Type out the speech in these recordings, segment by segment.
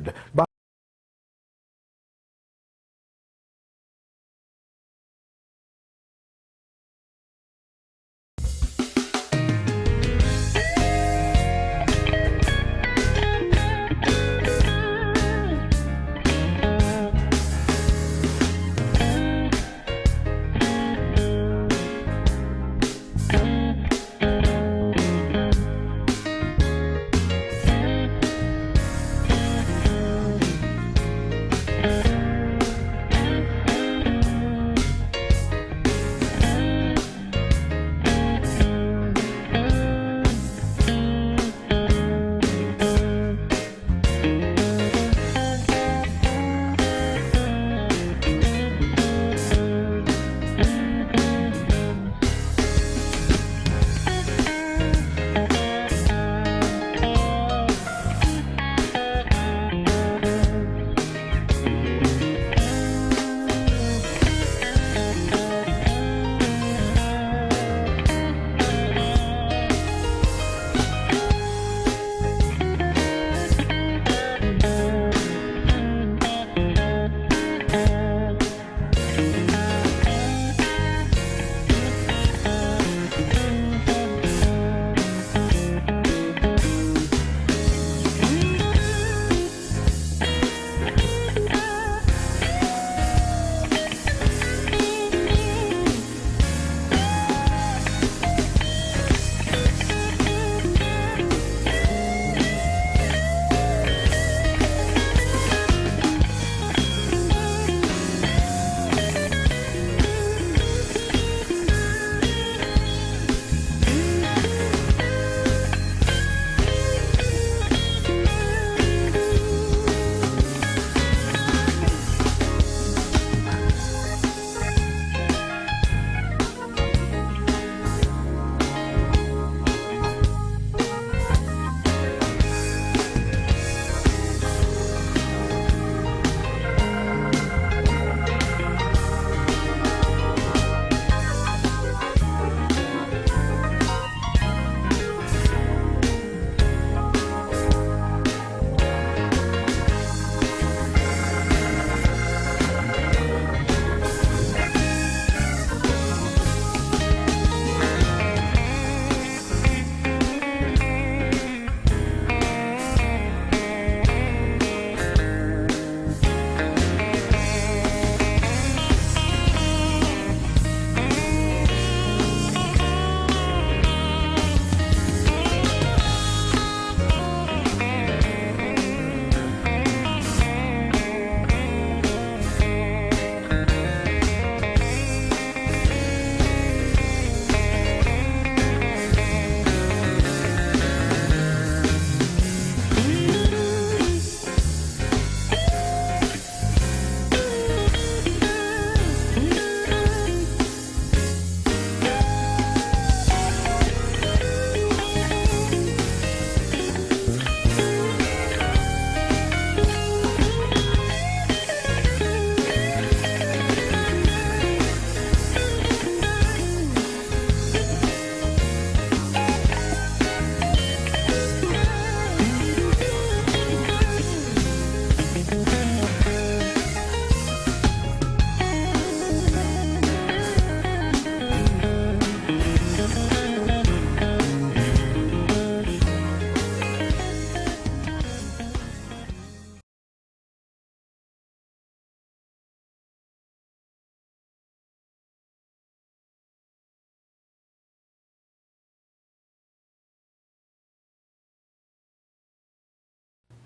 sponsored by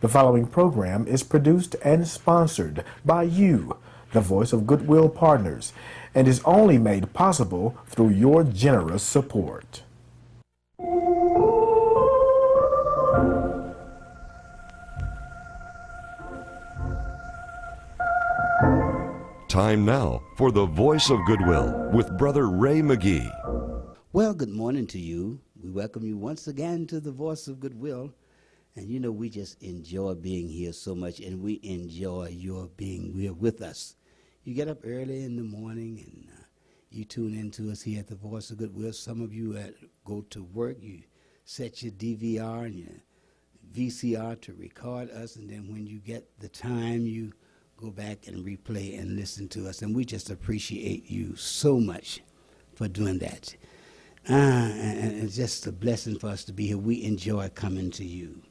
The following program is produced and sponsored by you, the Voice of Goodwill partners, and is only made possible through your generous support. Time now for the Voice of Goodwill with Brother Ray MaGee. Well, good morning to you. We welcome you once again to the Voice of Goodwill. And you know, we just enjoy being here so much, and we enjoy your being here with us. You get up early in the morning, and you tune into us here at the Voice of Goodwill. Some of you go to work, you set your DVR, and you VCR to record us, and then when you get the time, you go back and replay and listen to us. And we just appreciate you so much for doing that. And it's just a blessing for us to be here. We enjoy coming to you.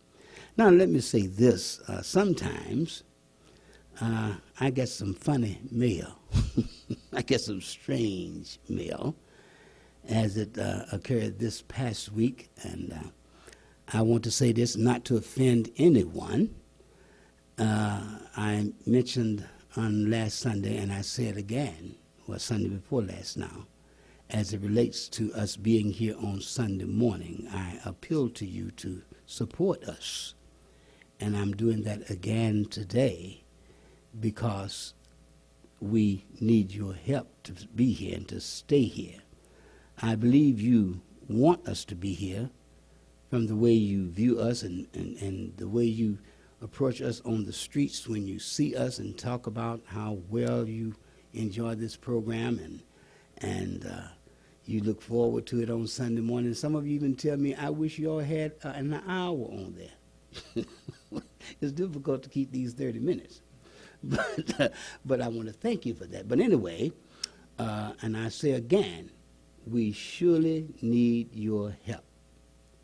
Now, let me say this. Sometimes I get some funny mail. I get some strange mail, as it occurred this past week. And I want to say this not to offend anyone. I mentioned on last Sunday, and I say it again, well, Sunday before last now, as it relates to us being here on Sunday morning. I appeal to you to support us. And I'm doing that again today because we need your help to be here and to stay here. I believe you want us to be here from the way you view us and the way you approach us on the streets when you see us and talk about how well you enjoy this program and you look forward to it on Sunday morning. Some of you even tell me, I wish you all had an hour on there. It's difficult to keep these 30 minutes. But I want to thank you for that. But anyway, and I say again, we surely need your help.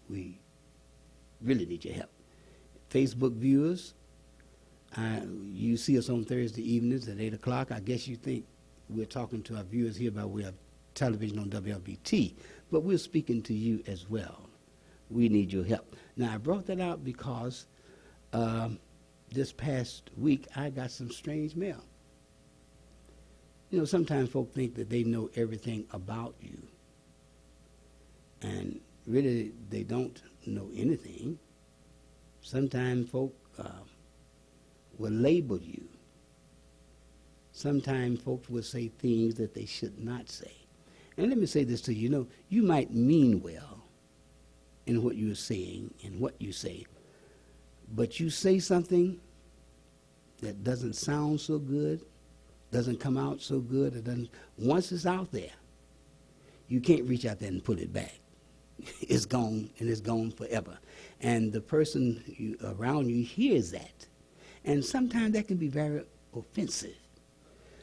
We really need your help. Facebook viewers, you see us on Thursday evenings at 8 o'clock. I guess you think we're talking to our viewers here by way of television on WLBT, but we're speaking to you as well. We need your help. Now, I brought that out because this past week I got some strange mail. You know, sometimes folk think that they know everything about you, and really they don't know anything. Sometimes folk will label you. Sometimes folks will say things that they should not say. And let me say this to you, you know, you might mean well in what you're saying and what you say, but you say something that doesn't sound so good, doesn't come out so good, once it's out there, you can't reach out there and pull it back. It's gone, and it's gone forever. And the person around you hears that. And sometimes that can be very offensive.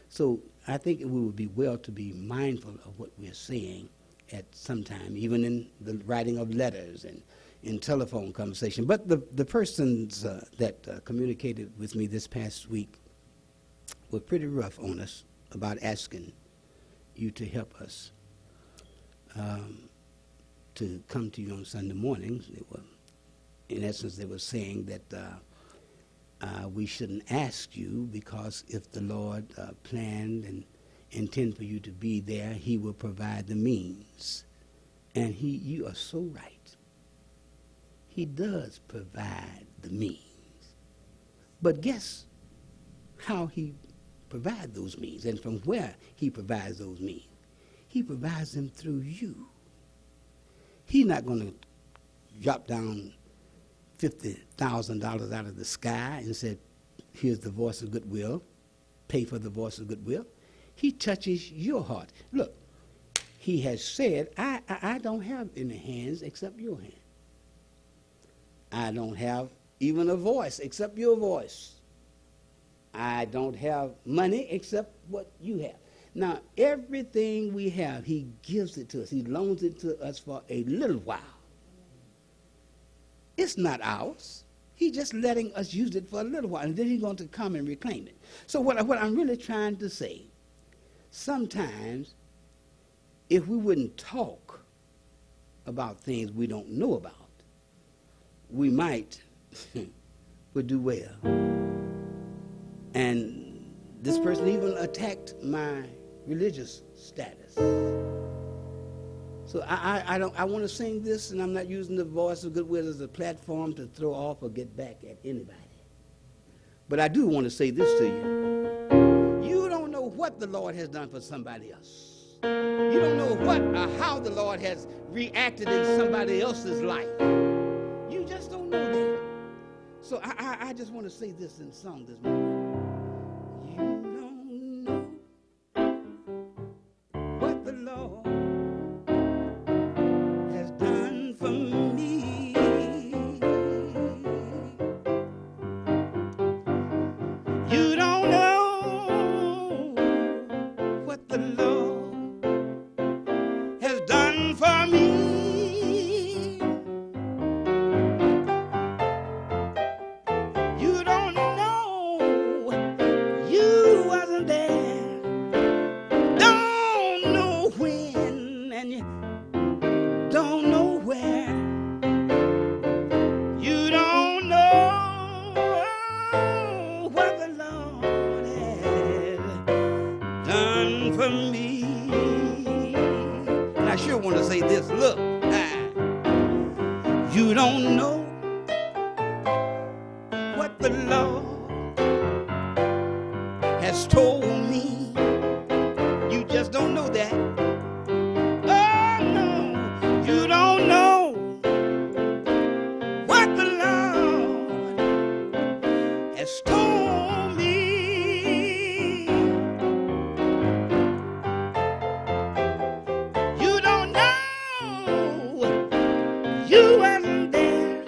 So I think it would be well to be mindful of what we're saying at some time, even in the writing of letters and in telephone conversation. But the persons that communicated with me this past week were pretty rough on us about asking you to help us to come to you on Sunday mornings. They were, in essence, they were saying that we shouldn't ask you because if the Lord planned and intended for you to be there, he will provide the means. And you are so right. He does provide the means. But guess how he provides those means and from where he provides those means? He provides them through you. He's not going to drop down $50,000 out of the sky and say, here's the Voice of Goodwill, pay for the Voice of Goodwill. He touches your heart. Look, he has said, I don't have any hands except your hand. I don't have even a voice except your voice. I don't have money except what you have. Now, everything we have, he gives it to us. He loans it to us for a little while. It's not ours. He's just letting us use it for a little while, and then he's going to come and reclaim it. So what I'm really trying to say, sometimes if we wouldn't talk about things we don't know about, we might would do well. And this person even attacked my religious status. So I want to sing this, and I'm not using the Voice of Goodwill as a platform to throw off or get back at anybody. But I do want to say this to you. You don't know what the Lord has done for somebody else. You don't know what or how the Lord has reacted in somebody else's life. You just don't know that. So I just want to say this in song this morning. You don't know what the Lord has done for me. You don't know what the Lord has done for me. You don't know, you wasn't there, don't know when, and you don't know where. You don't know what the Lord has done for me. And I sure want to say this, look, you don't know what the Lord has told me. You just don't know that. Oh no, you don't know what the Lord has told me. You don't know, you wasn't there,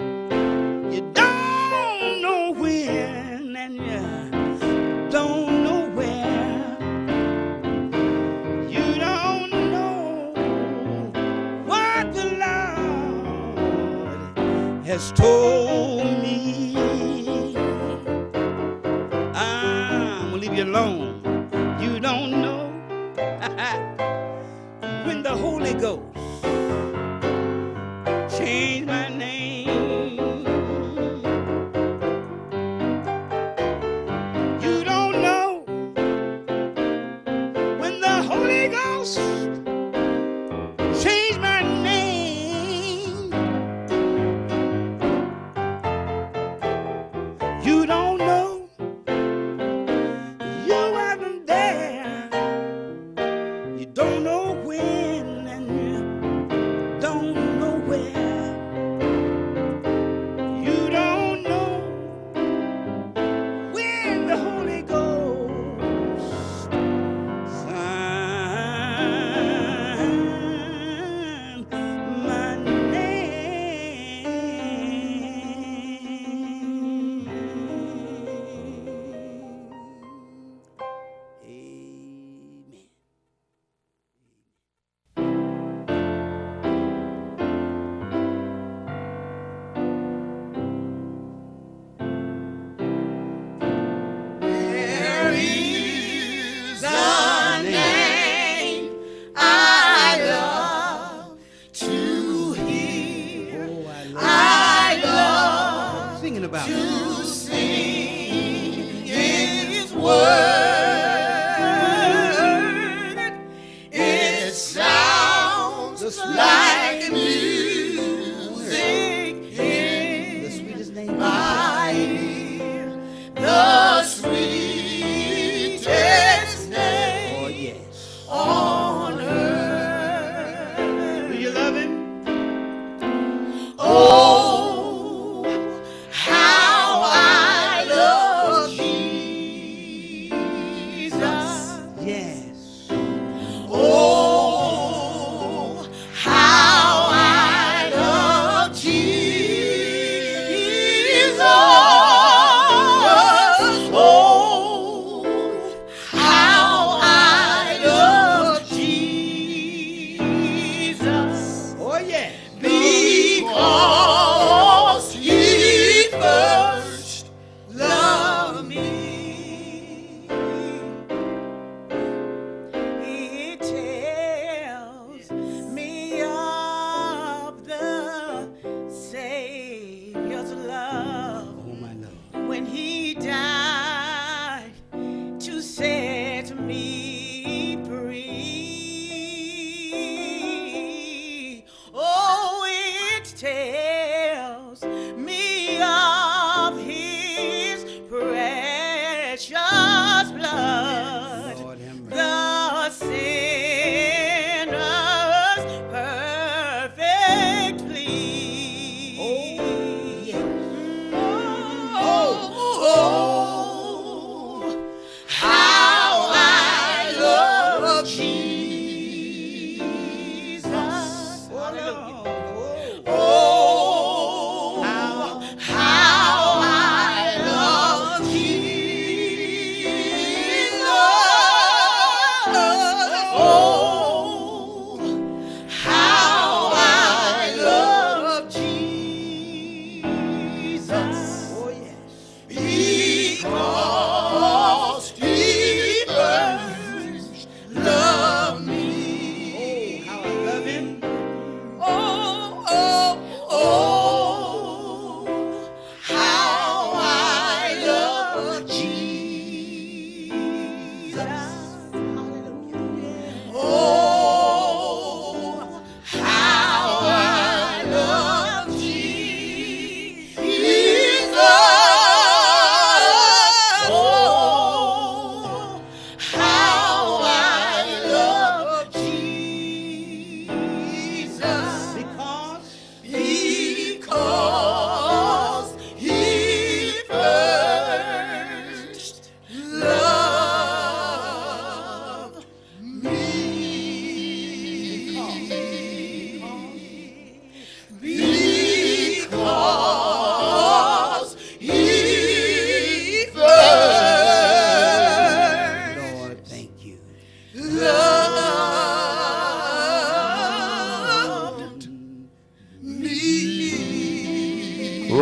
you don't know when, and you don't know where. You don't know what the Lord has told me. I'm gonna leave you alone. You don't know when the Holy Ghost changed my name. You don't know when the Holy Ghost changed my name. You don't know, you wasn't there, you don't know when, and you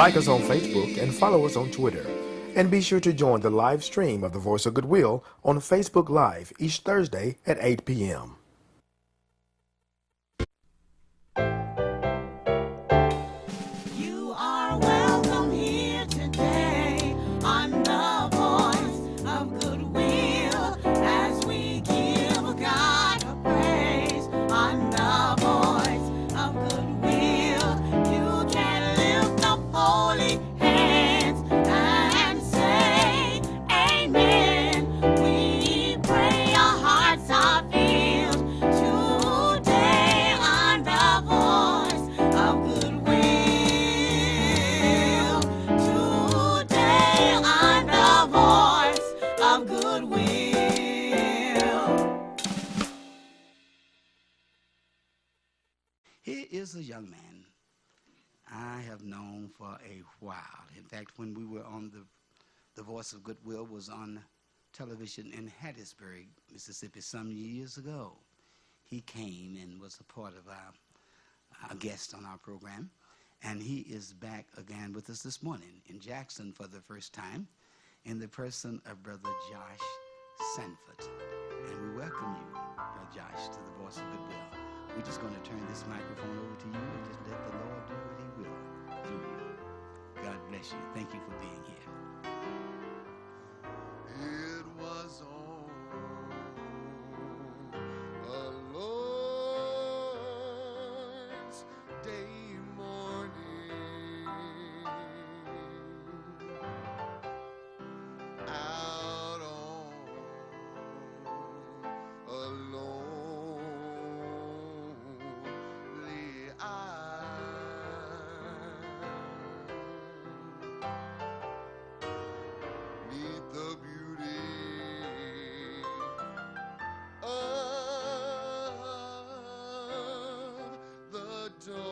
Like us on Facebook and follow us on Twitter. And be sure to join the live stream of the Voice of Goodwill on Facebook Live each Thursday at 8 p.m. You are welcome here today on the Voice of Goodwill as we give God a praise on the Voice of Goodwill. You can lift up holy hands and say amen. We pray our hearts are filled today on the Voice of Goodwill. Today on the Voice of Goodwill. Here is a young man I have known for a while. In fact, when we were on the Voice of Goodwill was on television in Hattiesburg, Mississippi, some years ago. He came and was a part of our guest on our program, and he is back again with us this morning in Jackson for the first time in the person of Brother Josh Sanford. And we welcome you, Brother Josh, to the Voice of Goodwill. We're just going to turn this microphone over to you and just let the Lord do what he will through you. God bless you. Thank you for being here. It was on a Lord's day morning, out on a lonely isle, 'neath the beauty of the dawning.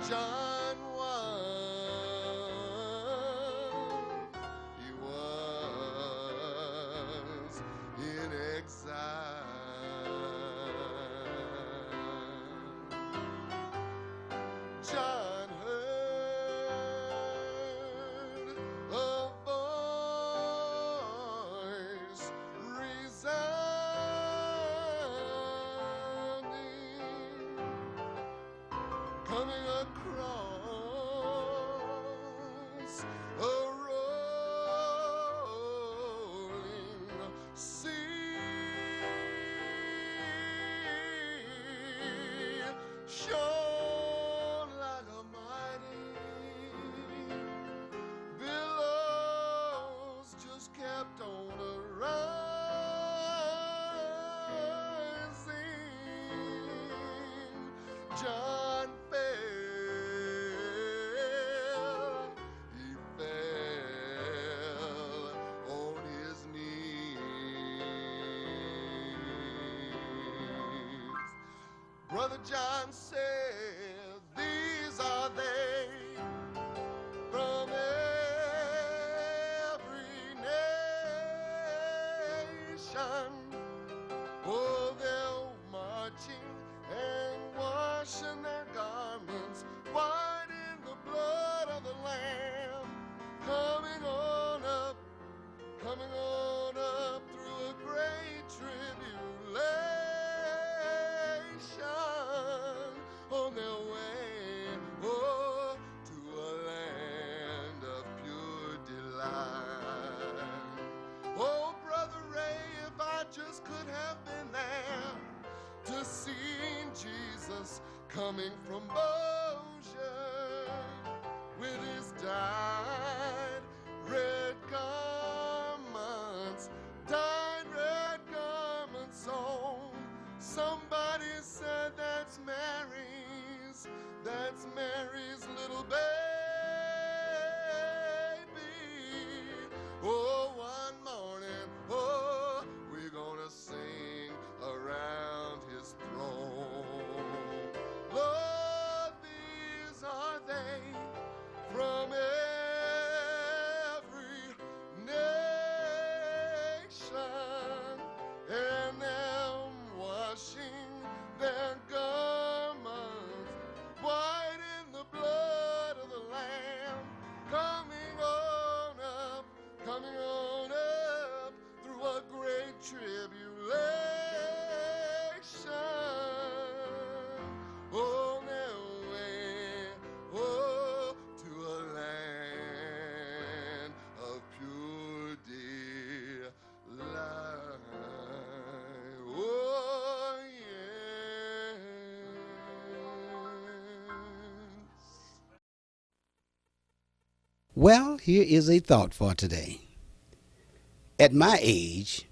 John he was in exile. John heard a voice resounding, coming across a rolling sea, shone like a mighty billows, just kept on arising. John fell, he fell on his knees. Brother John said, "These are they from every nation. Oh, they're marching and washing their garments white in the blood of the Lamb, coming on up through a great tribulation, on their way, oh, to a land of pure delight." Oh, Brother Ray, if I just could have been there to see Jesus coming from Bossier with his dyed red garments on. Somebody said that's Mary's little baby. Oh, one morning, oh, we're gonna sing around his throne. Lord, Well, here is a thought for today. At my age,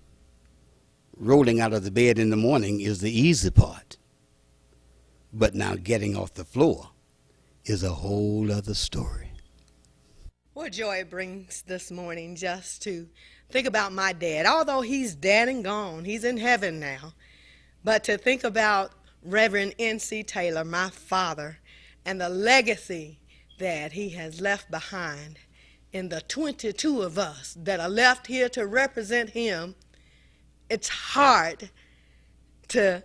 rolling out of the bed in the morning is the easy part. But now getting off the floor is a whole other story. What joy it brings this morning just to think about my dad. Although he's dead and gone, he's in heaven now. But to think about Reverend N.C. Taylor, my father, and the legacy that he has left behind in the 22 of us that are left here to represent him, it's hard to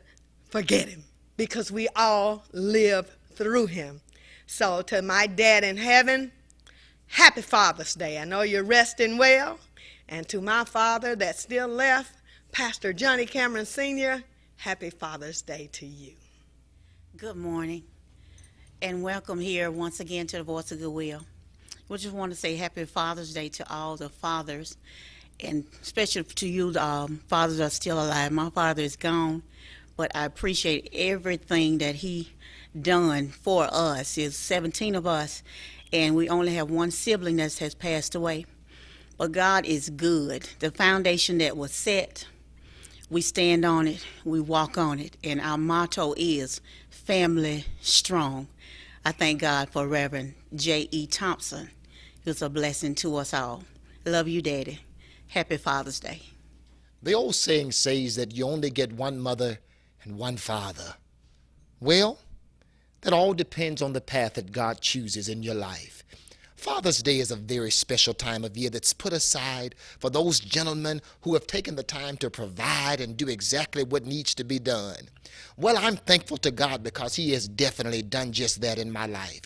forget him because we all live through him. So to my dad in heaven, happy Father's Day. I know you're resting well. And to my father that's still left, Pastor Johnny Cameron Sr., happy Father's Day to you. Good morning, and welcome here once again to the Voice of Goodwill. We just want to say happy Father's Day to all the fathers, and especially to you, fathers that are still alive. My father is gone, but I appreciate everything that he done for us. There's 17 of us, and we only have one sibling that has passed away. But God is good. The foundation that was set, we stand on it, we walk on it, and our motto is family strong. I thank God for Reverend J.E. Thompson. He was a blessing to us all. Love you, Daddy. Happy Father's Day. The old saying says that you only get one mother and one father. Well, that all depends on the path that God chooses in your life. Father's Day is a very special time of year that's put aside for those gentlemen who have taken the time to provide and do exactly what needs to be done. Well, I'm thankful to God because he has definitely done just that in my life.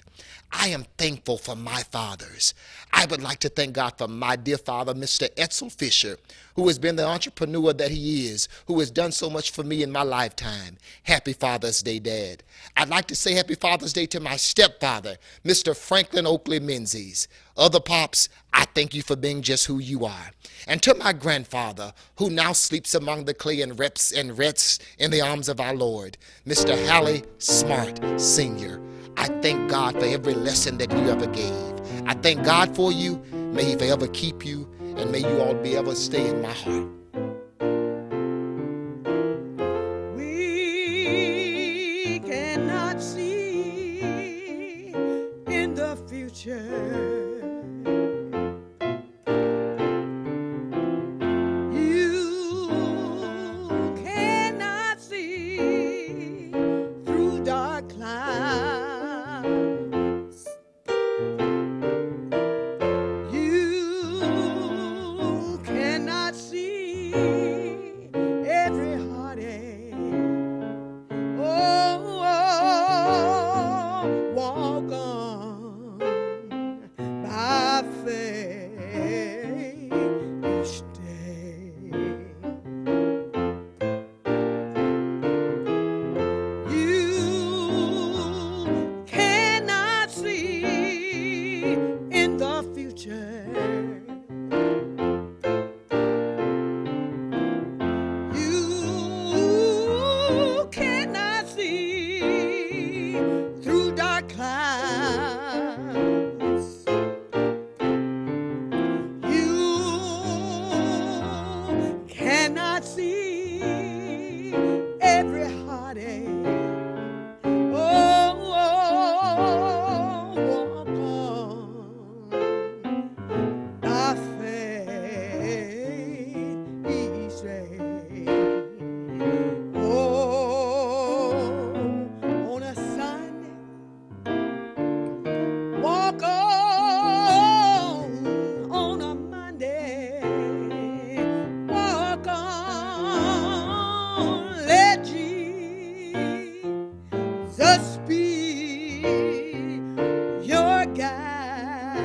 I am thankful for my fathers. I would like to thank God for my dear father, Mr. Edsel Fisher, who has been the entrepreneur that he is, who has done so much for me in my lifetime. Happy Father's Day, Dad. I'd like to say happy Father's Day to my stepfather, Mr. Franklin Oakley Menzies. Other pops, I thank you for being just who you are. And to my grandfather, who now sleeps among the clay and rests in the arms of our Lord, Mr. Hallie Smart Sr., I thank God for every lesson that you ever gave. I thank God for you. May he forever keep you, and may you all be ever stay in my heart. We cannot see in the future. You cannot see through dark clouds. You cannot see every heartache. Oh, walk on by faith each day. You cannot see in the future. You cannot see through dark clouds. You cannot see every heartache. Oh, walk on by faith each day. Oh, on a Sunday, walk on a Monday, walk on, let Jesus be your guide.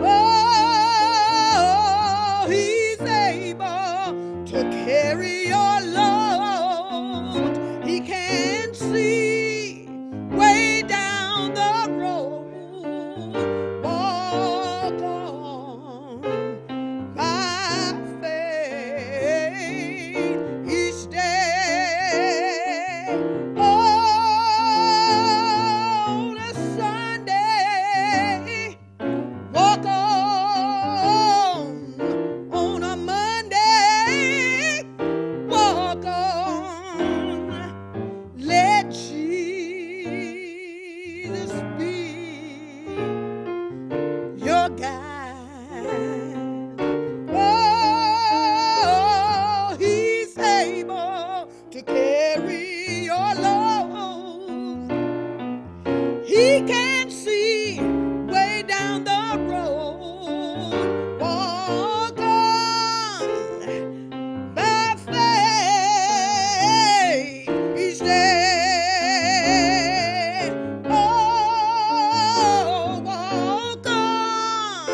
Oh, he's able to carry your load. He can see way down the road. Walk on by faith each day. On a Sunday, guide. Oh, he's able to carry your load. He can see way down the road. Walk on by faith each day. Oh, walk on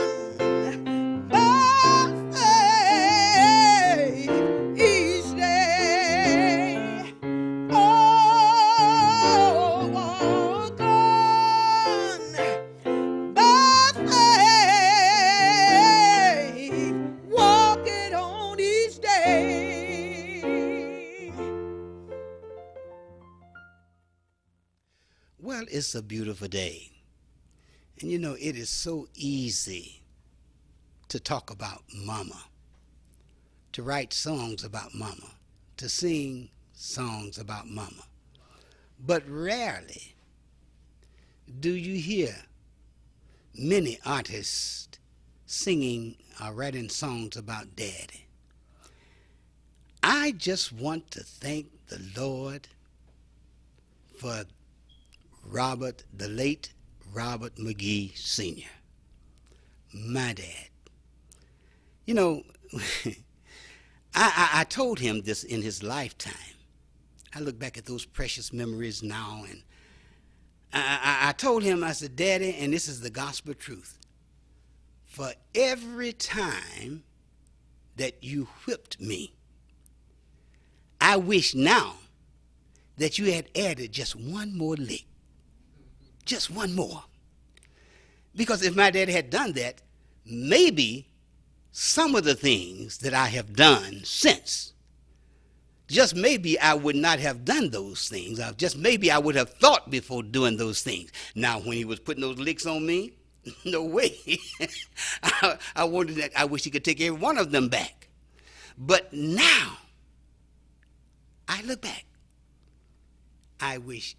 by faith each day. Oh, walk on by faith, walk it on each day. Well, it's a beautiful day. And you know, it is so easy to talk about mama, to write songs about mama, to sing songs about mama. But rarely do you hear many artists singing or writing songs about daddy. I just want to thank the Lord for the late Robert MaGee Sr., my dad. You know, I told him this in his lifetime. I look back at those precious memories now, and I told him, I said, Daddy, and this is the gospel truth, for every time that you whipped me, I wish now that you had added just one more lick. Just one more. Because if my daddy had done that, maybe some of the things that I have done since, just maybe I would not have done those things. Just maybe I would have thought before doing those things. Now, when he was putting those licks on me, no way. I wondered that I wish he could take every one of them back. But now, I look back. I wish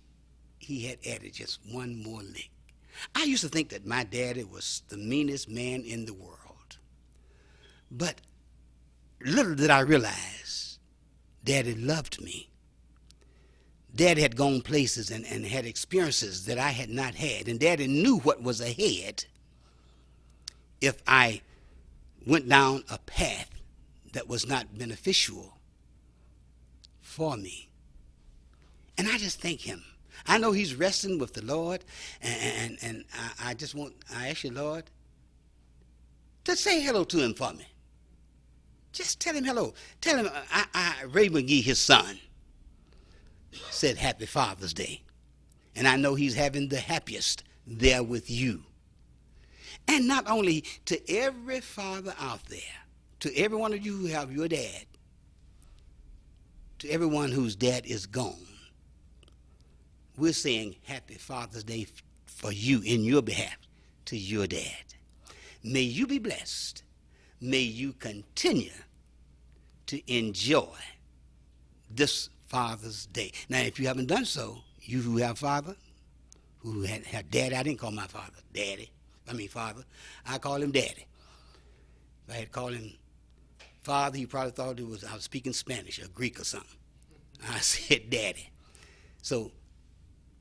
he had added just one more lick. I used to think that my daddy was the meanest man in the world. But little did I realize, Daddy loved me. Daddy had gone places and had experiences that I had not had. And Daddy knew what was ahead if I went down a path that was not beneficial for me. And I just thank him. I know he's resting with the Lord, and I ask you, Lord, to say hello to him for me. Just tell him hello. Tell him Ray MaGee, his son, said Happy Father's Day. And I know he's having the happiest there with you. And not only to every father out there, to every one of you who have your dad, to everyone whose dad is gone, we're saying Happy Father's Day for you in your behalf to your dad. May you be blessed. May you continue to enjoy this Father's Day. Now, if you haven't done so, you who have father, who had daddy, I didn't call my father father. I call him daddy. If I had called him father, he probably thought I was speaking Spanish or Greek or something. I said daddy. So,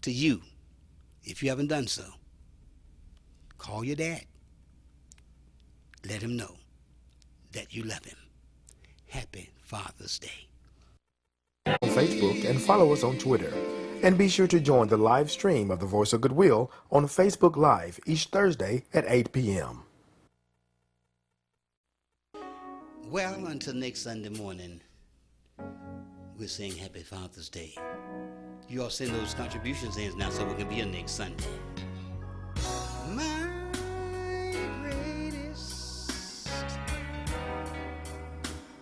to you, if you haven't done so, call your dad. Let him know that you love him. Happy Father's Day. On Facebook and follow us on Twitter. And be sure to join the live stream of the Voice of Goodwill on Facebook Live each Thursday at 8 p.m. Well, until next Sunday morning, we're saying Happy Father's Day. You all send those contributions in now so we can be here next Sunday. My greatest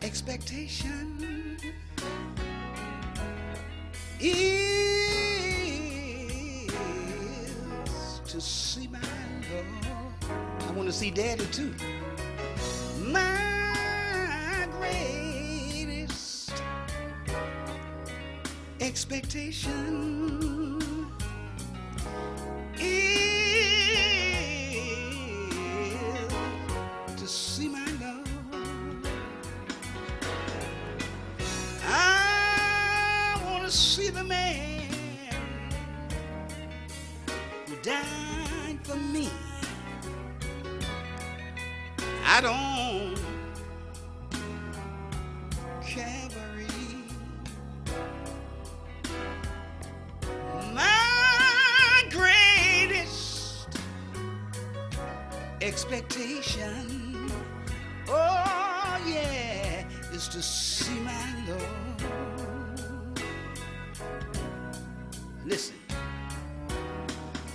expectation is to see my Lord. I want to see Daddy too. My greatest expectation is to see the man who died for me. I don't Calvary. My greatest expectation, oh yeah, is to see my Lord. Listen,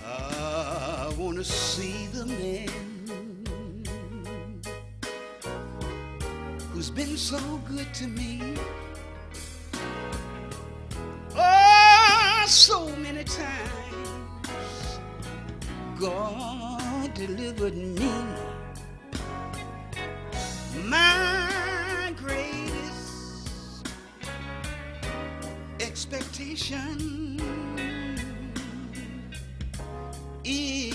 I want to see the man who's been so good to me. Oh, so many times God delivered me. My greatest expectation is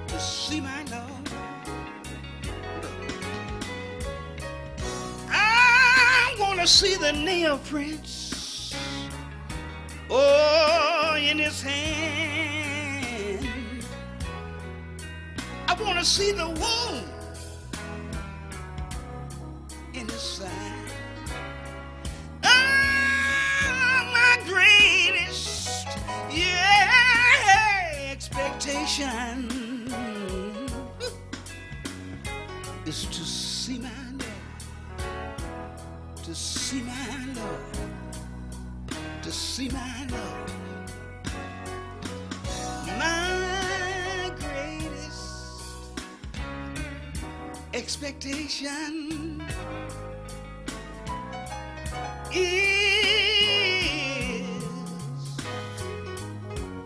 to see my Lord. I want to see the nail prints, oh, in his hand. I want to see the wound in his side. Ah, my greatest, yeah, expectation is to see my Lord, to see my Lord, to see my Lord. My greatest expectation is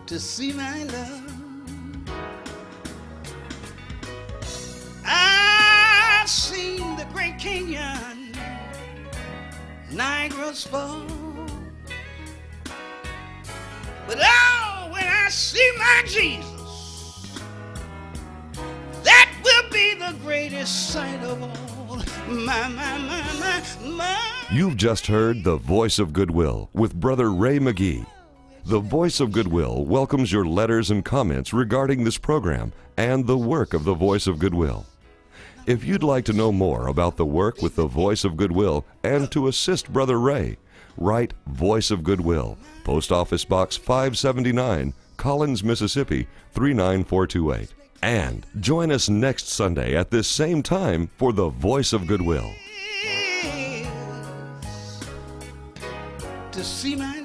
to see my love. I've seen the Great Canyon, Niagara's Fall, but oh, when I see my Jesus, that will be the greatest sight of all. My. You've just heard The Voice of Goodwill with Brother Ray MaGee. The Voice of Goodwill welcomes your letters and comments regarding this program and the work of the Voice of Goodwill. If you'd like to know more about the work with the Voice of Goodwill and to assist Brother Ray, write Voice of Goodwill, Post Office Box 579, Collins, Mississippi 39428. And join us next Sunday at this same time for the Voice of Goodwill. To see my